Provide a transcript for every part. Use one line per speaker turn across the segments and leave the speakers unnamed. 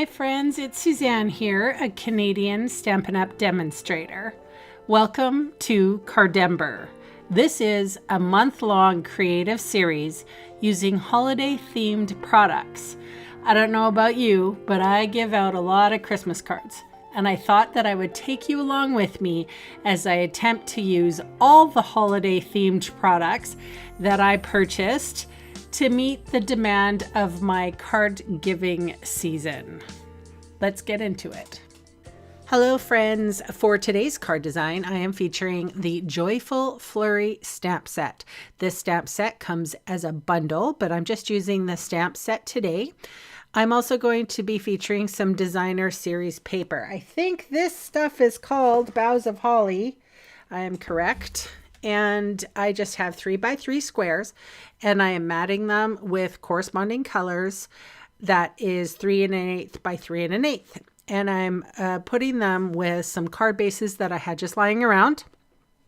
Hi friends, it's Suzanne here, a Canadian Stampin' Up! Demonstrator. Welcome to Cardember. This is a month-long creative series using holiday-themed products. I don't know about you, but I give out a lot of Christmas cards, and I thought that I would take you along with me as I attempt to use all the holiday-themed products that I purchased to meet the demand of my card giving season. Let's get into it. Hello friends, for today's card design I am featuring the Joyful Flurry stamp set. This stamp set comes as a bundle, but I'm just using the stamp set today. I'm also going to be featuring some designer series paper. I think this stuff is called Boughs of Holly. I am correct. And I just have 3x3 squares and I am matting them with corresponding colors. That is 3 1/8 by 3 1/8. And I'm putting them with some card bases that I had just lying around.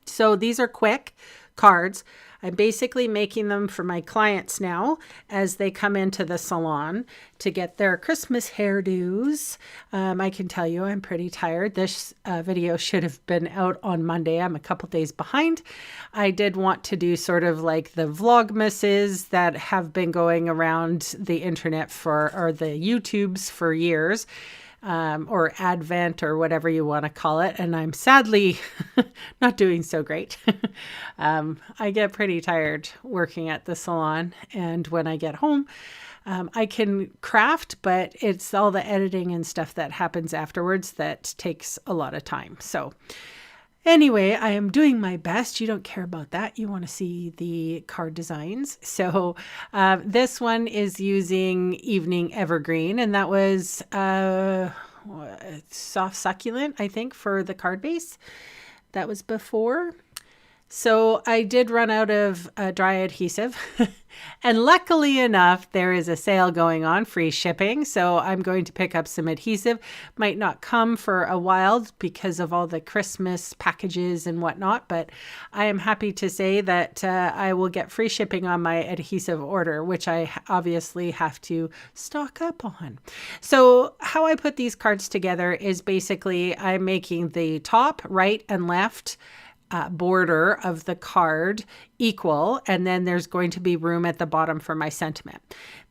So these are quick cards. I'm basically making them for my clients now as they come into the salon to get their Christmas hairdos. I can tell you I'm pretty tired. This video should have been out on Monday. I'm a couple days behind. I did want to do sort of like the vlogmases that have been going around the internet or the YouTubes for years. Or Advent or whatever you want to call it. And I'm sadly not doing so great. I get pretty tired working at the salon. And when I get home, I can craft, but it's all the editing and stuff that happens afterwards that takes a lot of time. So anyway, I am doing my best. You don't care about that. You want to see the card designs. So this one is using Evening Evergreen, and that was Soft Succulent, I think, for the card base. That was before. So I did run out of dry adhesive and luckily enough, there is a sale going on, free shipping. So I'm going to pick up some adhesive. Might not come for a while because of all the Christmas packages and whatnot, but I am happy to say that I will get free shipping on my adhesive order, which I obviously have to stock up on. So how I put these cards together is basically I'm making the top, right, and left border of the card equal, and then there's going to be room at the bottom for my sentiment.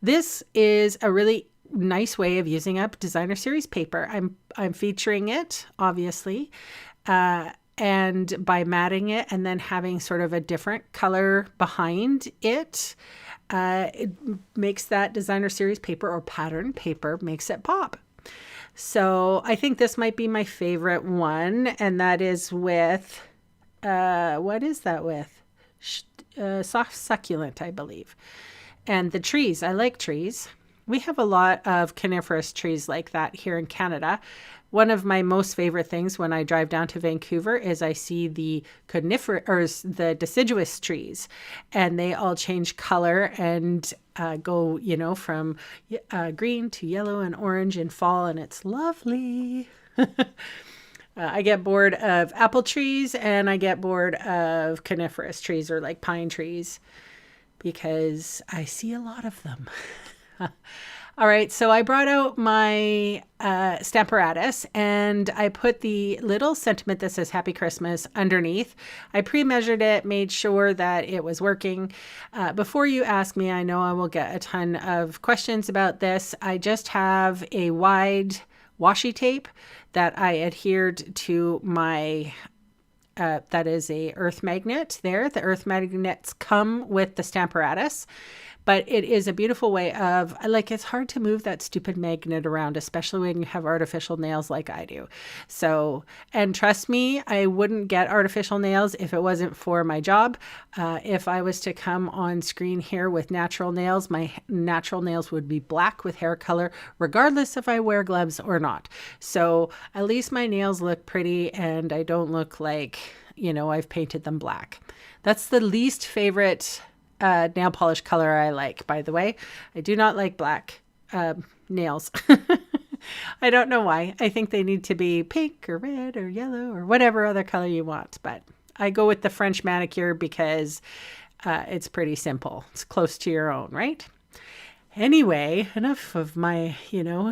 This is a really nice way of using up designer series paper. I'm featuring it obviously, and by matting it and then having sort of a different color behind it, it makes that designer series paper or pattern paper makes it pop. So I think this might be my favorite one, and that is with what is that with? Soft Succulent, I believe. And the trees, I like trees. We have a lot of coniferous trees like that here in Canada. One of my most favorite things when I drive down to Vancouver is I see the coniferous, or the deciduous trees, and they all change color and go, you know, from green to yellow and orange in fall, and it's lovely. I get bored of apple trees and I get bored of coniferous trees or like pine trees because I see a lot of them. All right, so I brought out my Stamparatus and I put the little sentiment that says Happy Christmas underneath. I pre-measured it, made sure that it was working. Before you ask me, I know I will get a ton of questions about this. I just have a wide washi tape that I adhered to my, that is a earth magnet there. The earth magnets come with the Stamparatus, but it is a beautiful way of, like, it's hard to move that stupid magnet around, especially when you have artificial nails like I do. So, and trust me, I wouldn't get artificial nails if it wasn't for my job. If I was to come on screen here with natural nails, my natural nails would be black with hair color, regardless if I wear gloves or not. So at least my nails look pretty and I don't look like, you know, I've painted them black. That's the least favorite nail polish color I like, by the way. I do not like black nails. I don't know why. I think they need to be pink or red or yellow or whatever other color you want. But I go with the French manicure because it's pretty simple. It's close to your own, right? Anyway, enough of my,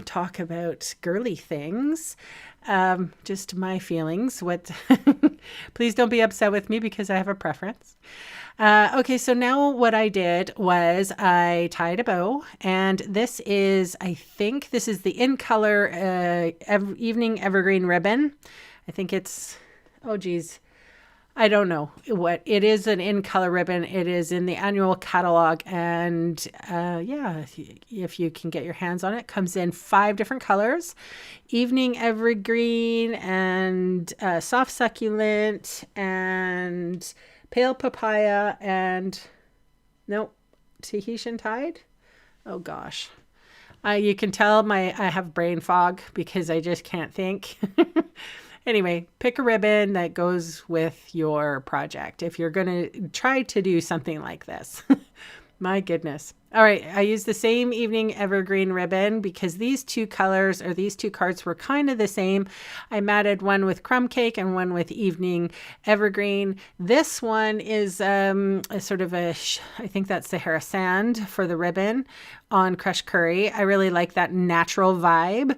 talk about girly things. Just my feelings. Please don't be upset with me because I have a preference. Okay, so now what I did was I tied a bow, and I think this is the In Color Evening Evergreen ribbon. I think it's, oh geez, I don't know what it is. An In Color ribbon. It is in the annual catalog, and yeah, if you can get your hands on it, comes in 5 different colors: evening evergreen, and soft succulent, and pale papaya, and Tahitian tide. Oh gosh, you can tell I have brain fog because I just can't think. Anyway, pick a ribbon that goes with your project if you're going to try to do something like this. My goodness. All right, I used the same evening evergreen ribbon because these 2 colors, or these 2 cards, were kind of the same. I matted one with crumb cake and one with evening evergreen. This one is a sort of I think that's Sahara sand for the ribbon on crushed curry. I really like that natural vibe.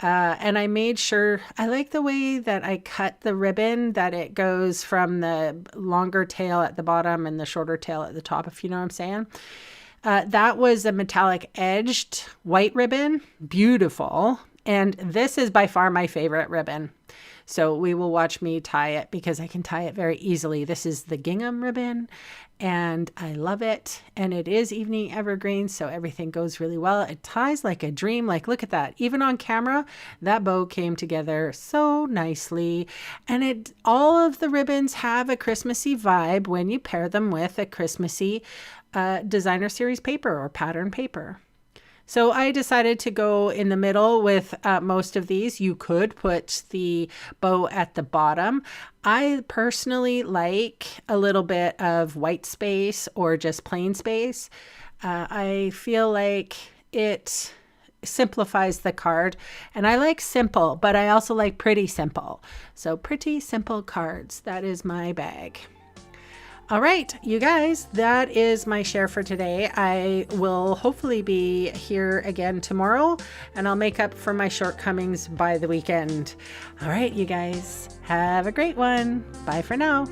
And I made sure, I like the way that I cut the ribbon, that it goes from the longer tail at the bottom and the shorter tail at the top, if you know what I'm saying. That was a metallic edged white ribbon. Beautiful. And this is by far my favorite ribbon. So we will watch me tie it because I can tie it very easily. This is the gingham ribbon and I love it. And it is evening evergreen, so everything goes really well. It ties like a dream. Like, look at that. Even on camera, that bow came together so nicely. And all of the ribbons have a Christmassy vibe when you pair them with a Christmassy designer series paper or pattern paper. So I decided to go in the middle with most of these. You could put the bow at the bottom. I personally like a little bit of white space or just plain space. I feel like it simplifies the card, and I like simple, but I also like pretty simple. So pretty simple cards, that is my bag. All right, you guys, that is my share for today. I will hopefully be here again tomorrow, and I'll make up for my shortcomings by the weekend. All right, you guys, have a great one. Bye for now.